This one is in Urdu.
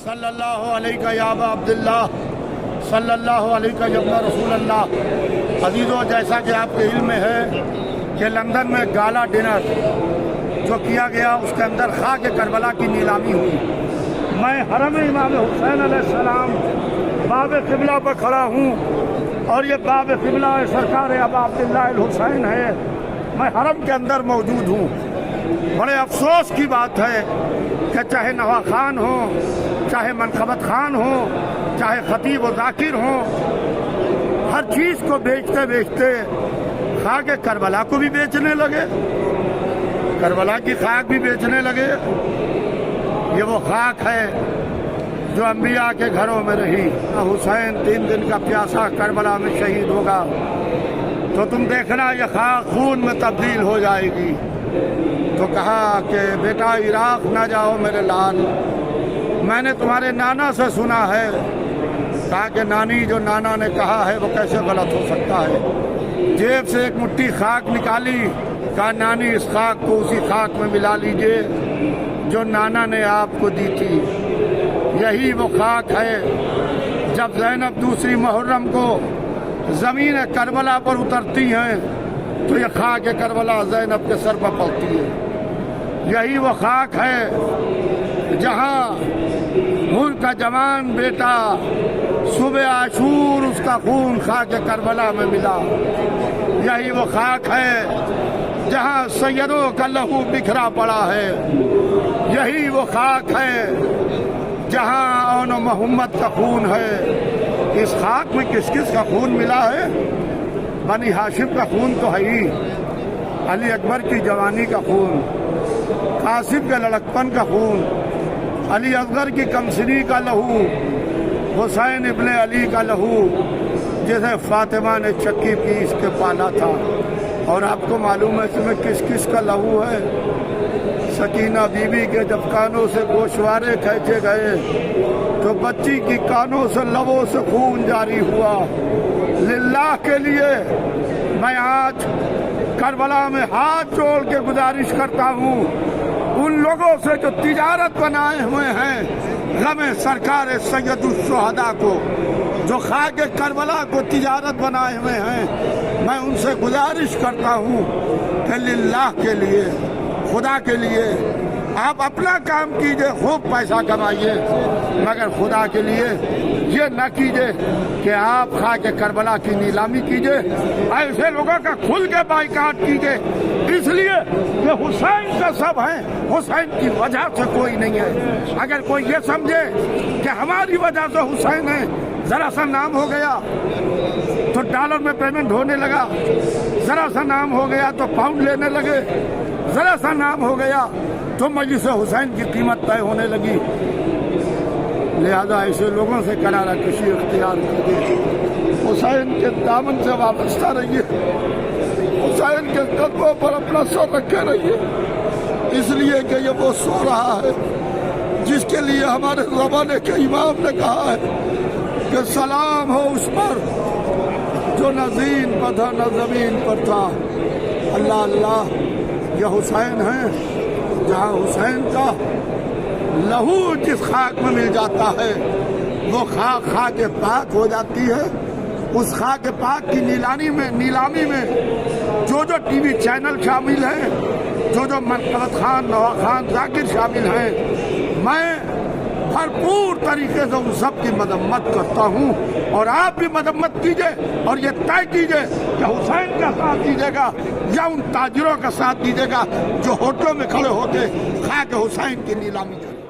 صلی اللہ علیہ یا ابا عبداللہ صلی اللہ علیہ یا ابن رسول اللہ۔ عزیزو، جیسا کہ آپ کے علم میں ہے کہ لندن میں گالا ڈنر جو کیا گیا اس کے اندر خاک کربلا کی نیلامی ہوئی۔ میں حرم امام حسین علیہ السلام باب قبلہ پر کھڑا ہوں اور یہ باب قبلہ سرکار ابا عبداللہ الحسین ہے۔ میں حرم کے اندر موجود ہوں۔ بڑے افسوس کی بات ہے کہ چاہے نوا خان ہو، چاہے منقبت خان ہو، چاہے خطیب و ذاکر ہو، ہر چیز کو بیچتے بیچتے خاک کربلا کو بھی بیچنے لگے، کربلا کی خاک بھی بیچنے لگے۔ یہ وہ خاک ہے جو انبیاء کے گھروں میں رہی۔ حسین 3 دن کا پیاسا کربلا میں شہید ہوگا تو تم دیکھنا یہ خاک خون میں تبدیل ہو جائے گی۔ تو کہا کہ بیٹا عراق نہ جاؤ میرے لال، میں نے تمہارے نانا سے سنا ہے۔ کہا کہ نانی جو نانا نے کہا ہے وہ کیسے غلط ہو سکتا ہے؟ جیب سے ایک مٹھی خاک نکالی، کہا نانی اس خاک کو اسی خاک میں ملا لیجئے جو نانا نے آپ کو دی تھی۔ یہی وہ خاک ہے جب زینب دوسری محرم کو زمین کربلا پر اترتی ہیں تو یہ خاک کربلا زینب کے سر پر پڑتی ہے۔ یہی وہ خاک ہے جہاں ان کا جوان بیٹا صبح عاشور اس کا خون خاک کربلا میں ملا۔ یہی وہ خاک ہے جہاں سیدوں کا لہو بکھرا پڑا ہے۔ یہی وہ خاک ہے جہاں اون و محمد کا خون ہے۔ اس خاک میں کس کس کا خون ملا ہے؟ بنی ہاشم کا خون تو ہے ہی، علی اکبر کی جوانی کا خون، قاسم کے لڑکپن کا خون، علی اصغر کی کمسنی کا لہو، حسین ابن علی کا لہو جسے فاطمہ نے چکی پیس کے پالا تھا۔ اور آپ کو معلوم ہے اس میں کس کس کا لہو ہے؟ سکینہ بی بی کے جب کانوں سے گوشوارے کھینچے گئے تو بچی کی کانوں سے لبوں سے خون جاری ہوا۔ للہ کے لیے میں آج کربلا میں ہاتھ جوڑ کے گزارش کرتا ہوں ان لوگوں سے جو تجارت بنائے ہوئے ہیں غم سرکار سید الشہداء کو، جو خاک کربلا کو تجارت بنائے ہوئے ہیں، میں ان سے گزارش کرتا ہوں کہ للہ کے لیے، خدا کے لیے آپ اپنا کام کیجئے، خوب پیسہ کمائیے، مگر خدا کے لیے یہ نہ کیجئے کہ آپ خاک کربلا کی نیلامی کیجئے، ایسے لوگوں کا کھل کے بائیکاٹ کیجئے، اس لیے کہ حسین کا سب ہیں، حسین کی وجہ سے کوئی نہیں ہے۔ اگر کوئی یہ سمجھے کہ ہماری وجہ سے حسین ہے، ذرا سا نام ہو گیا تو ڈالر میں پیمنٹ ہونے لگا، ذرا سا نام ہو گیا تو پاؤنڈ لینے لگے، ذرا سا نام ہو گیا تو مجلس حسین کی قیمت طے ہونے لگی۔ لہذا ایسے لوگوں سے کنارہ کشی اختیار کیجیے، حسین کے دامن سے وابستہ رہیے، حسین کے قدموں پر اپنا سر رکھے رہیے، اس لیے کہ یہ وہ سو رہا ہے جس کے لیے ہمارے زمانے کے امام نے کہا ہے کہ سلام ہو اس پر جو نہ زین پر تھا نہ زمین پر تھا۔ اللہ اللہ، یہ حسین ہیں جہاں حسین کا لہو جس خاک میں مل جاتا ہے وہ خاک پاک ہو جاتی ہے۔ اس خاک پاک کی نیلامی میں جو ٹی وی چینل شامل ہیں، جو منقبت خان، نوا خان، ذاکر شامل ہیں، میں بھرپور طریقے سے ان سب کی مذمت کرتا ہوں، اور آپ بھی مذمت کیجئے اور یہ طے کیجئے کہ حسین کا ساتھ دیجئے گا یا ان تاجروں کا ساتھ دیجئے گا جو ہوٹلوں میں کھڑے ہوتے خاک حسین کی نیلامی کرتے۔